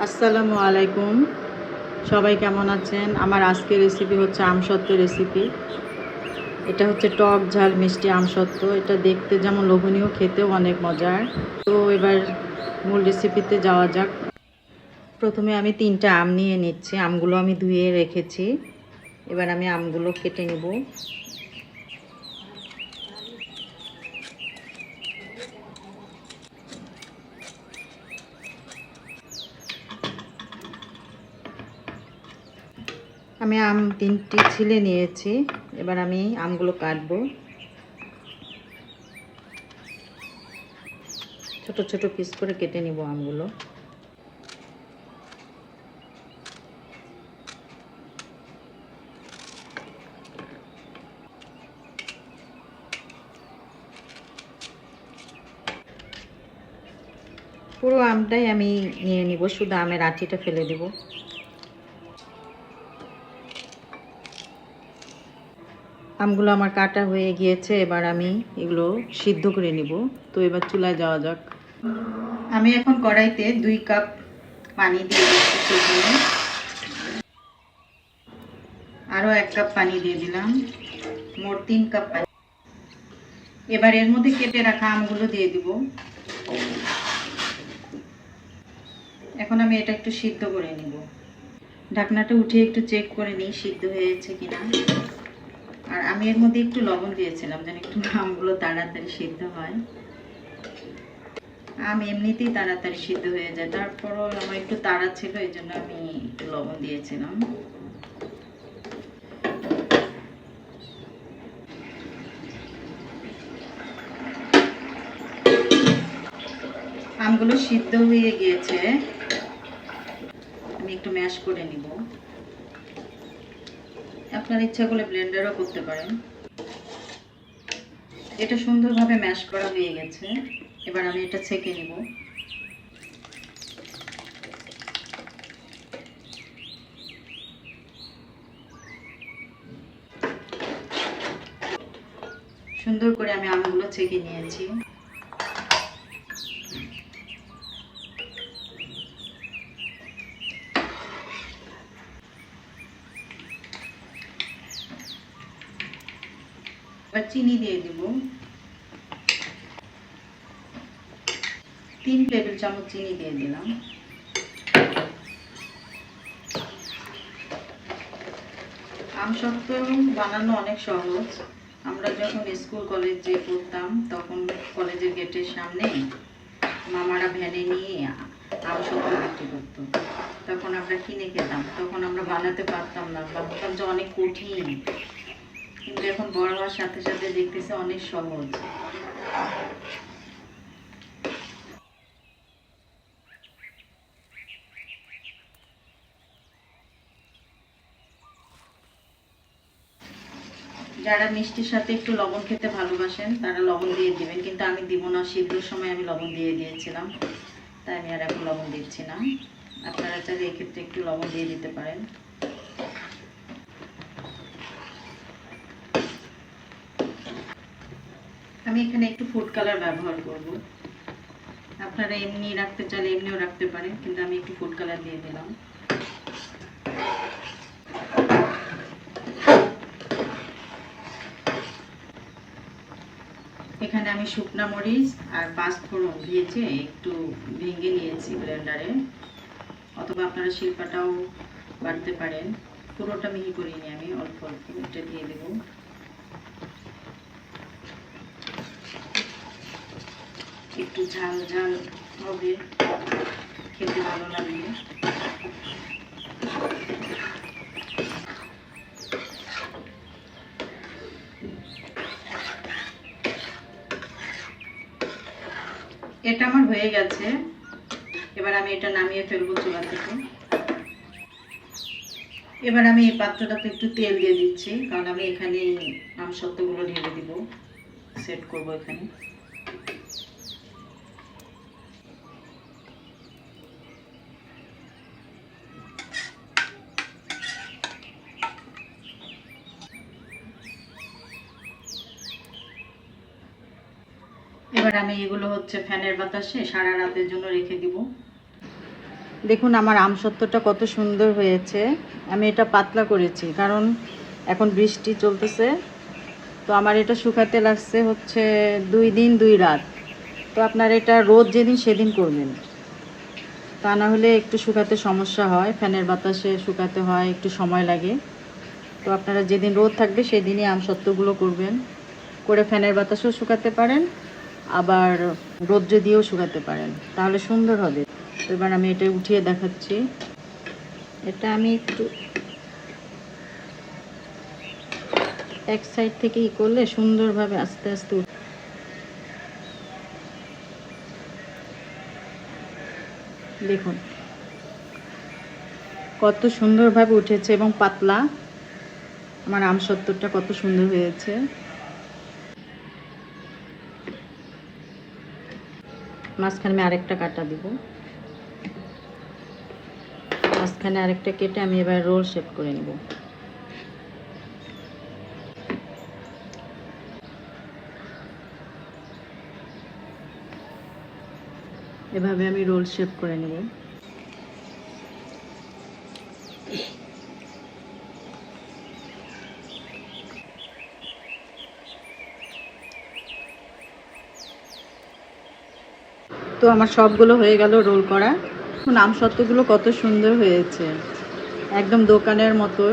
আসসালামু আলাইকুম। সবাই কেমন আছেন? আমার আজকের রেসিপি হচ্ছে আমসত্ত্ব রেসিপি। এটা হচ্ছে টক ঝাল মিষ্টি আমসত্ত্ব। এটা দেখতে যেমন লোভনীয়, খেতেও অনেক মজার। তো এবার মূল রেসিপিতে যাওয়া যাক। প্রথমে আমি 3টা আম নিয়ে নিচ্ছি। আমগুলো আমি ধুয়ে রেখেছি। এবার আমি আমগুলো কেটে নেব। আমি আম 3টি ছিলে নিয়েছি। এবার আমি আমগুলো কাটবো। ছোট ছোট পিস করে কেটে নিব আমগুলো। পুরো আমটাই আমি নিয়ে নিব, শুধু আমের আটিটা ফেলে দেব। আমগুলো আমার কাটা হয়ে গিয়েছে। এবার আমি এগুলো সিদ্ধ করে নিব। তো এবার চুলায় যাওয়া যাক। আমি এখন কড়াইতে 2 কাপ পানি দিয়ে দিচ্ছি। সেখানে আরও 1 কাপ পানি দিয়ে দিলাম, মোট 3 কাপ পানি। এবার এর মধ্যে কেটে রাখা আমগুলো দিয়ে দিব। এখন আমি এটা একটু সিদ্ধ করে নিব। ঢাকনাটা উঠিয়ে একটু চেক করে নিই সিদ্ধ হয়েছে কিনা। আর আমি এর মধ্যে একটু লবণ দিয়েছিলাম যেন একটু আমগুলো তাড়াতাড়ি সিদ্ধ হয়। আম এমনিতেই তাড়াতাড়ি সিদ্ধ হয়ে যায়, তারপরও আমার একটু তাড়া ছিল, এই জন্য আমি একটু লবণ দিয়েছিলাম। আমগুলো সিদ্ধ হয়ে গিয়েছে। আমি একটু ম্যাশ করে নিব। আপনার ইচ্ছা করলে ব্লেন্ডারও করতে পারেন। এটা সুন্দরভাবে ম্যাশ করা হয়ে গেছে। এবার আমি এটা ছেঁকে নিব। সুন্দর করে আমি আমগুলো ছেঁকে নিয়েছি। এবার চিনি দিয়ে দিব। 3 টেবিল চামচ চিনি দিয়ে দিলাম। আমসত্ত্ব বানানো অনেক সহজ। আমরা যখন স্কুল কলেজে পড়তাম তখন কলেজের গেটের সামনে মামারা ভ্যানে নিয়ে আমসত্ত্ব বিক্রি করতো। তখন আমরা কিনে খেতাম। তখন আমরা বানাতে পারতাম না, ভাবতাম যে অনেক কঠিন। কিন্তু এখন বড় হওয়ার সাথে সাথে দেখতেছি অনেক সহজ। যারা মিষ্টির সাথে একটু লবণ খেতে ভালোবাসেন তারা লবণ দিয়ে দিবেন, কিন্তু আমি দিব না। সিদ্ধর সময় আমি লবণ দিয়ে দিয়েছিলাম, তাই আমি আর এখন লবণ দিচ্ছি না। আপনারা চাইলে এক্ষেত্রে একটু লবণ দিয়ে দিতে পারেন। আমি এখানে একটু ফুড কালার ব্যবহার করব। আপনারা এমনি রাখতে চাইলে এমনিও রাখতে পারেন, কিন্তু আমি একটু ফুড কালার দিয়ে দিলাম। এখানে আমি শুকনা মরিচ আর 5 ফোড়ন দিয়েছি, একটু ভেঙে নিয়েছি ব্লেন্ডারে, অথবা আপনারা শিলপাটাও বাটতে পারেন। পুরোটা মিহি করিনি, আমি অল্প অল্প এটা দিয়ে দেব। একটু ঝাল ঝাল হবে, খেতে ভালো লাগবে। এটা আমার হয়ে গেছে। এবার আমি এটা নামিয়ে ফেলবো চুলা থেকে। এবার আমি এই পাত্রটাতে একটু তেল দিয়ে দিচ্ছি, কারণ আমি এখানে আমসত্ত্বগুলো ঢেলে দিব, সেট করব এখানে। এবার আমি এগুলো হচ্ছে ফ্যানের বাতাসে সারা রাতের জন্য রেখে দিব। দেখুন আমার আমসত্ত্বটা কত সুন্দর হয়েছে। আমি এটা পাতলা করেছি কারণ এখন বৃষ্টি চলতেছে, তো আমার এটা শুকাতে লাগছে হচ্ছে 2 দিন 2 রাত। তো আপনারা এটা রোদ যেদিন সেদিন করবেন, তা না হলে একটু শুকাতে সমস্যা হয়, ফ্যানের বাতাসে শুকাতে হয়, একটু সময় লাগে। তো আপনারা যেদিন রোদ থাকবে সেদিনই আমসত্ত্বগুলো করবেন, করে ফ্যানের বাতাসেও শুকাতে পারেন, আবার রৌদ্রে দিয়েও শুকাতে পারেন, তাহলে সুন্দর হবে। তো এবার আমি এটা উঠিয়ে দেখাচ্ছি। এটা আমি একটু এক সাইড থেকে করলে সুন্দরভাবে আস্তে আস্তে দেখুন কত সুন্দরভাবে উঠেছে এবং পাতলা। আমার আমসত্ত্বটা কত সুন্দর হয়েছে। মাঝখানে আমি আরেকটা কাটা দিব, মাঝখানে আরেকটা কেটে আমি এবার রোল শেপ করে নেব। এভাবে আমি রোল শেপ করে নেব। তো আমার সবগুলো হয়ে গেল রোল করা। এখন আমসত্ত্বগুলো কত সুন্দর হয়েছে, একদম দোকানের মতো।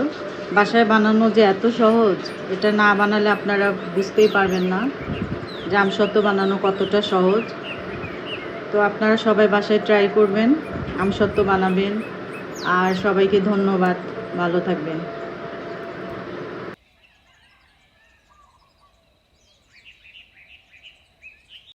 বাসায় বানানো যে এত সহজ, এটা না বানালে আপনারা বুঝতেই পারবেন না যে আমসত্ত্ব বানানো কতটা সহজ। তো আপনারা সবাই বাসায় ট্রাই করবেন, আমসত্ত্ব বানাবেন। আর সবাইকে ধন্যবাদ, ভালো থাকবেন।